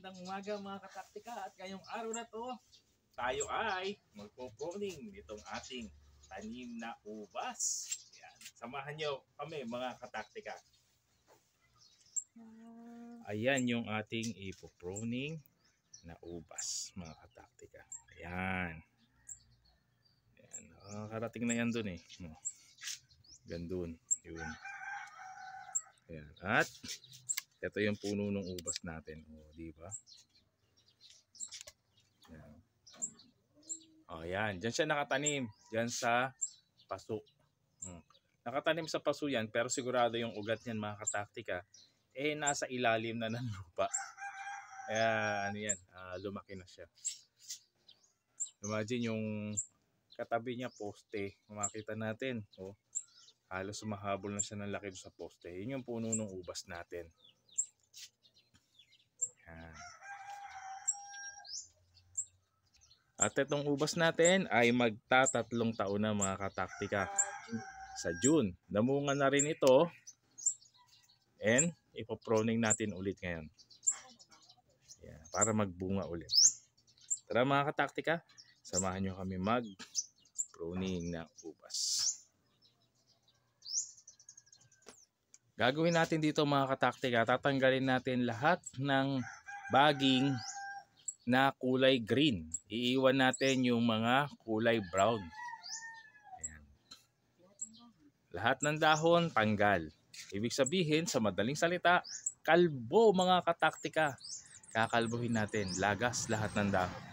magandang umaga mga kataktika. At ngayong araw na to, tayo ay magpo-pruning nitong ating tanim na ubas. Yan. Samahan nyo kami mga kataktika. Ayan yung ating ipo-pruning na ubas mga kataktika. Ayan. Ayan. Karating na yan dun eh. Gandun. Yun. Ayan. At ito yung puno ng ubas natin. O, di ba? Ayan. O, yan. Diyan siya nakatanim. Diyan sa paso. Nakatanim sa paso yan, pero sigurado yung ugat niyan mga kataktika, eh nasa ilalim na ng lupa. Kaya ano yan, lumaki na siya. Imagine yung katabi niya poste. Makita natin. O, halos sumahabol na siya ng laki sa poste. Yun yung puno ng ubas natin. Yan. At itong ubas natin ay magtatatlong taon na mga kataktika. Sa June. Namunga na rin ito. And ipoproning natin ulit ngayon. Yan, para magbunga ulit. Tara mga kataktika, samahan nyo kami mag-pruning ng ubas. Gagawin natin dito mga kataktika, tatanggalin natin lahat ng baging na kulay green. Iiwan natin yung mga kulay brown. Ayan. Lahat ng dahon, tanggal. Ibig sabihin, sa madaling salita, kalbo mga kataktika. Kakalbuhin natin, lagas lahat ng dahon.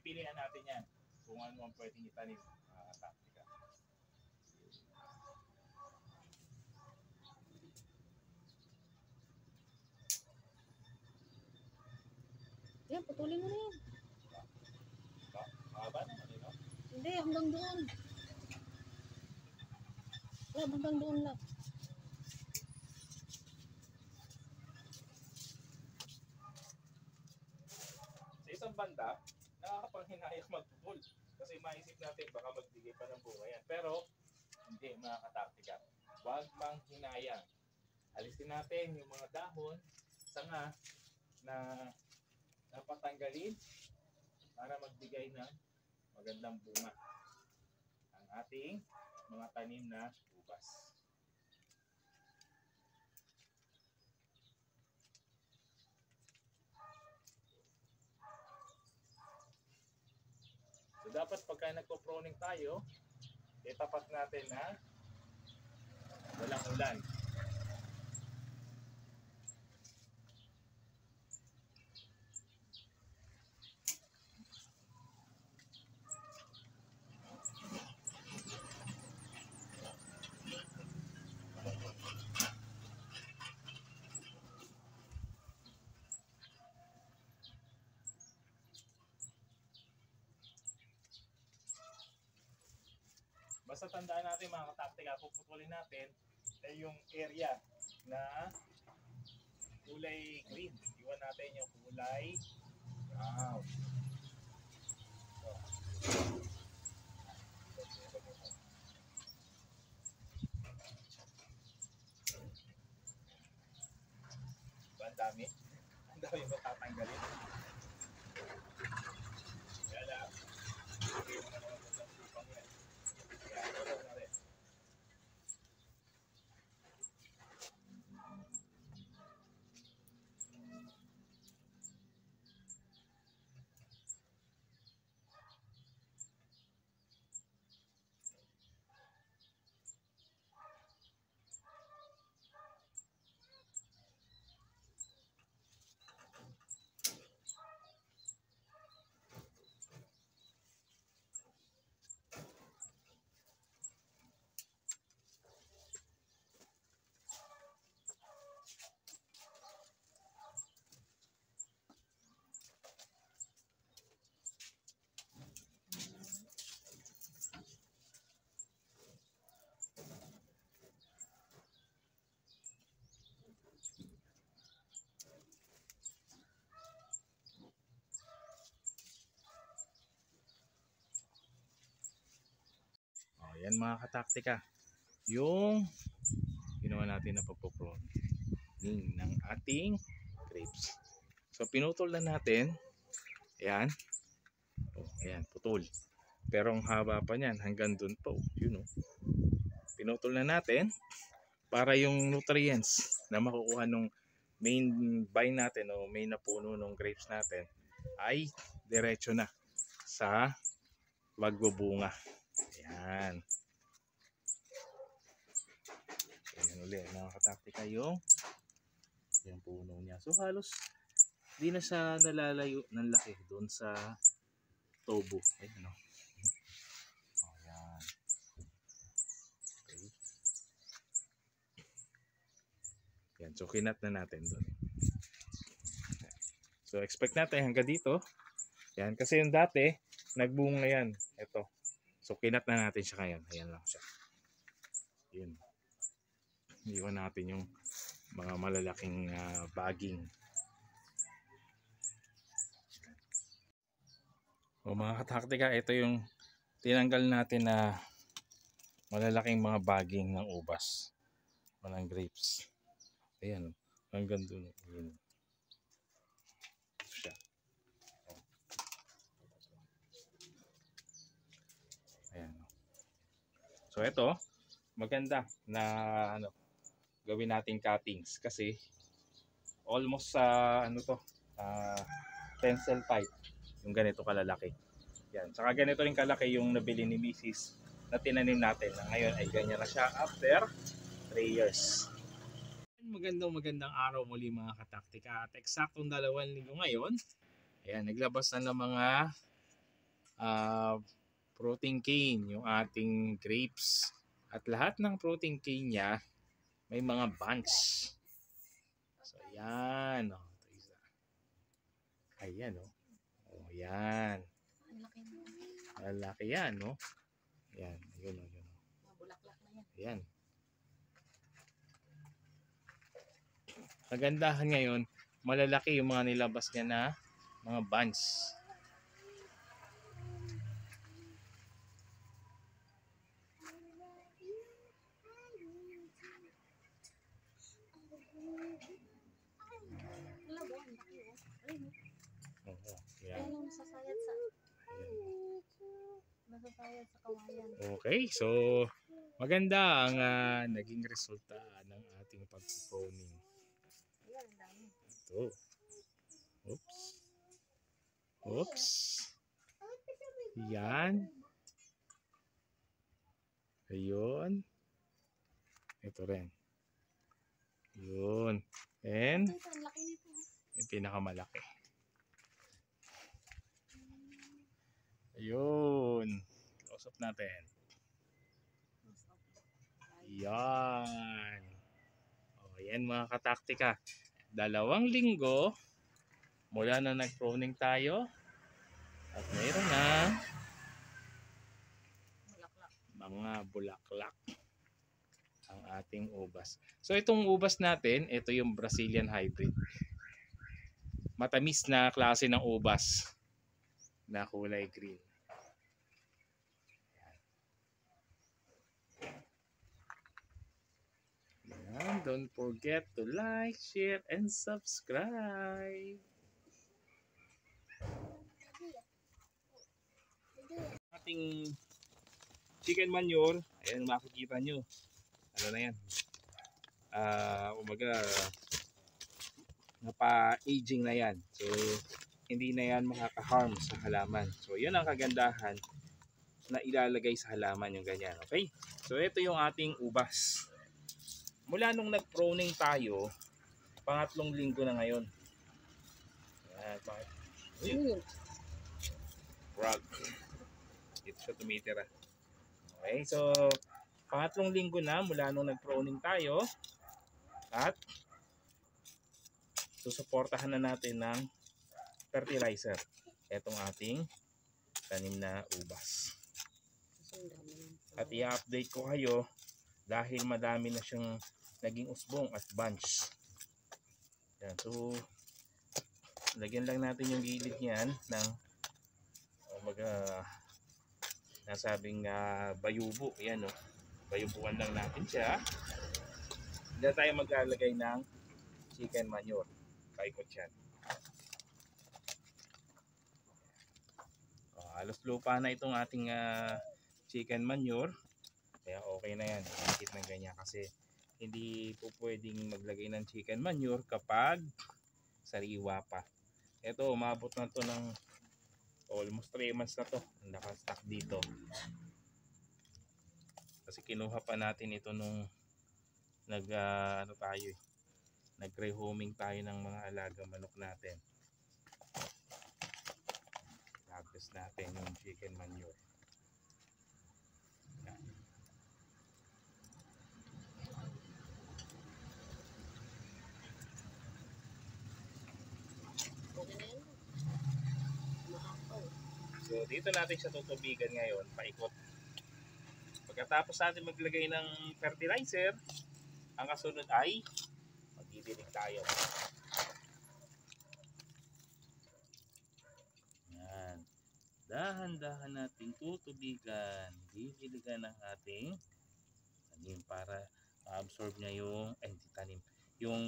Pipilihan natin yan kung ano ang pwedeng itanim mga kataktika. Yan, putulin mo na yan. Mahaba naman eh, no? Hindi, hanggang doon. Wala, hanggang doon lang. Sa isang banda, nakakapanghinayang magpupul. Kasi maisip natin baka magbigay pa ng bunga yan. Pero, hindi mga kataktika. Huwag manghinayang. Alisin natin yung mga dahon, sanga, na napatanggalin para magbigay ng magandang bunga ang ating mga tanim na ubas. So dapat pagka nagpo-pruning tayo, itapat natin na walang ulan. Basta tandaan natin mga kataktika, puputulin natin ay yung area na kulay green. Iwan natin yung kulay brown. Diba ang dami? Ang dami matatanggalin. Kaya lang, hindi mo na naman ng lupang yan. Kaya wala na rin. Yan mga kataktika, yung ginawa natin na pagpo-pruning ng ating grapes. So pinutol na natin. Ayan. Oh, ayan, putol. Pero ang haba pa niyan hanggang dun po. Yun, oh. Pinutol na natin para yung nutrients na makukuha nung main vine natin o main na puno ng grapes natin ay diretso na sa magbubunga. Ayan. Ayan ulit, nakakataktika yung puno niya. So halos di na siya nalalayo ng laki doon sa tubo. Ayan, no? Ayan. Okay. Ayan, so kinat na natin doon. So expect natin hanggang dito. Ayan, kasi yung dati nagbunga yan. Ito. So kinat na natin siya ngayon. Ayan lang siya. Yun. Iwan natin yung mga malalaking baging. O mga kataktika, ito yung tinanggal natin na malalaking mga baging ng ubas o ng grapes. Ayan, hanggang doon. Ayan. Ito siya. Ayan. So ito, maganda na gawin natin cuttings kasi almost sa pencil pipe yung ganito kalalaki. Yan. Saka ganito rin kalaki yung nabili ni Mrs. na tinanim natin na ngayon ay ganyan na siya after 3 years. Magandang araw muli mga kataktika at eksaktong 2 linggo ngayon. Ayan, naglabas na ng mga fruiting cane yung ating grapes. At lahat ng fruiting cane niya may mga bunch. So ayan. Oh, ito isa. Ayan oh. Oh, ayan. Malaki yan, no? Ayan, yun, yun. Mabulaklak na yan. Ayan. Kagandahan ngayon, malalaki yung mga nilabas niya na mga bunch. Oo, ayan. Nasasayad sa kawayan. Okay, so maganda ang naging resulta ng ating pag-pruning. Ayan, ang dami. Ito. Oops. Oops. Yan. Ayun. Ito rin. Yun. And Ito, ang laki nito. yung pinakamalaki. Ayun. Close up natin. Yan. O, yan mga kataktika. 2 linggo mula na nag-pruning tayo at mayroon na mga bulaklak ang ating ubas. So itong ubas natin, ito yung Brazilian hybrid. Matamis na klase ng ubas na kulay green. Yan. Don't forget to like, share, and subscribe. Ating chicken manure, ayan makikita nyo. Ano na yan? Umaga, napa-aging na yan. So, hindi na yan makaka-harm sa halaman. So, yun ang kagandahan na ilalagay sa halaman yung ganyan. Okay? So, ito yung ating ubas. Mula nung nag-pruning tayo, 3 linggo na ngayon. Ayan, rug. Dito siya tumitira. Okay, so 3 linggo na mula nung nag-pruning tayo at susuportahan na natin ng fertilizer etong ating tanim na ubas. At i-update ko kayo dahil madami na siyang naging usbong at bunch. Yan, so lagyan lang natin yung gilid niyan ng nasabing bayubo. Ayan, oh. Bayubuan lang natin siya. Diyan tayo maglalagay ng chicken manure. Paikot yan. Halos lupa na itong ating chicken manure. Kaya okay na yan. Ikit ng ganyan kasi hindi po pwedeng maglagay ng chicken manure kapag sariwa pa. Ito, umabot na to ng almost 3 months na to. Naka-stock dito. Kasi kinuha pa natin ito nung nag-rehoming tayo ng mga alaga manok natin. Harvest natin yung chicken manure. Yan. So dito natin siya tutubigan ngayon, paikot. Pagkatapos natin maglagay ng fertilizer, ang kasunod ay magdidilig tayo. Yan. Dahan-dahan natin tutubigan, didiligan ng ating tanim para ma-absorb niya yung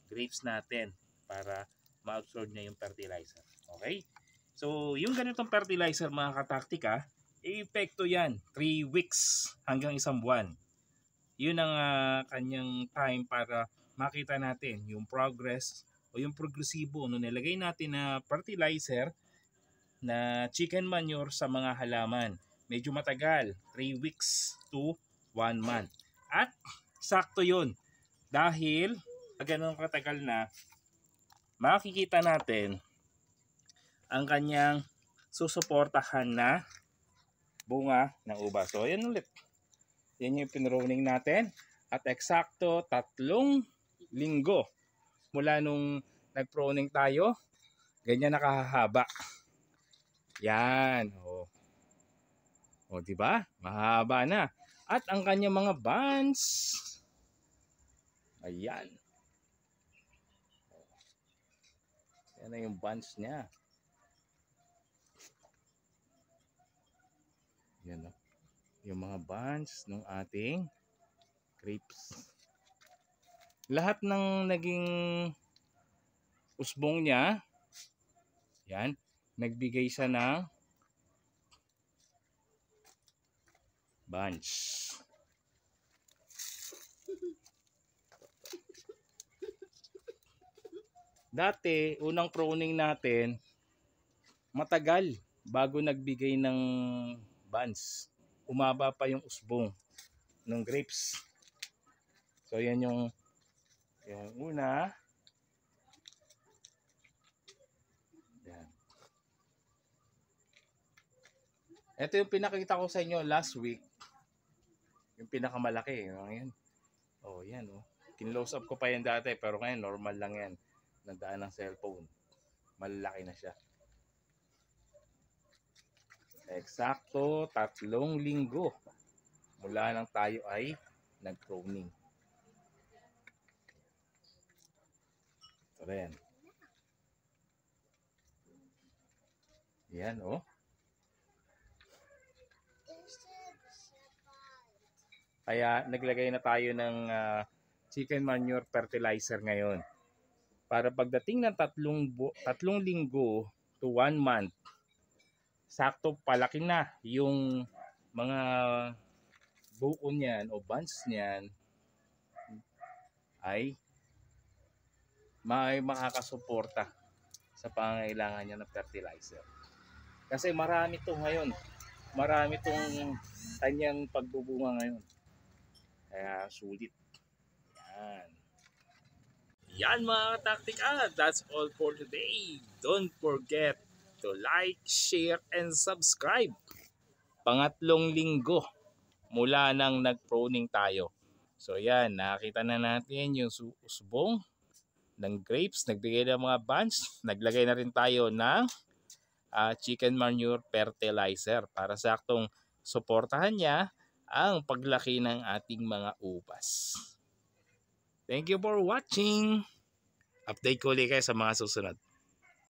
grapes natin para ma-absorb niya yung fertilizer. Okay? So, yung ganitong fertilizer mga kataktika, epekto yan 3 weeks hanggang 1 buwan. Yun ang kanyang time para makita natin yung progress o yung progresibo nung nilagay natin na fertilizer na chicken manure sa mga halaman. Medyo matagal, 3 weeks to 1 month. At sakto yun dahil ganun katagal na makikita natin ang kanyang susuportahan na bunga ng ubas. So yan ulit. Yan yung pinroning natin. At eksakto 3 linggo mula nung nag-proning tayo, ganyan nakahaba. Yan. O di ba? Mahaba na. At ang kanyang mga buds, ayan. Yan na yung buds niya. Yan o. Yung mga buds ng ating grapes. Lahat ng naging usbong niya, yan, nagbigay siya ng bunch. Dati, unang pruning natin, matagal bago nagbigay ng bunch. Umaba pa yung usbong ng grapes. So yan yung una. Yan. Ito yung pinakita ko sa inyo last week. Yung pinakamalaki. Yan. Oh, yan. Oh. Kinlose up ko pa yan dati pero ngayon normal lang yan. Nandaan ng cellphone. Malalaki na siya. Eksakto 3 linggo mula nang tayo ay nag-pruning. So, yan. Yan, oh. Kaya naglagay na tayo ng chicken manure fertilizer ngayon. Para pagdating ng 3 linggo to 1 month, sakto palaki na yung mga buo niyan o buds niyan ay makakasuporta sa pangangailangan niya ng fertilizer. Kasi marami to ngayon. Marami tong kanyang pagbubunga ngayon. Kaya sulit. Yan. Yan mga taktika. That's all for today. Don't forget to like, share, and subscribe. 3 linggo mula nang nag-pruning tayo. So yan, nakita na natin yung usbong ng grapes. Nagbigay ng mga bunch. Naglagay na rin tayo ng chicken manure fertilizer para saktong suportahan niya ang paglaki ng ating mga ubas. Thank you for watching. Update ko ulit kayo sa mga susunod.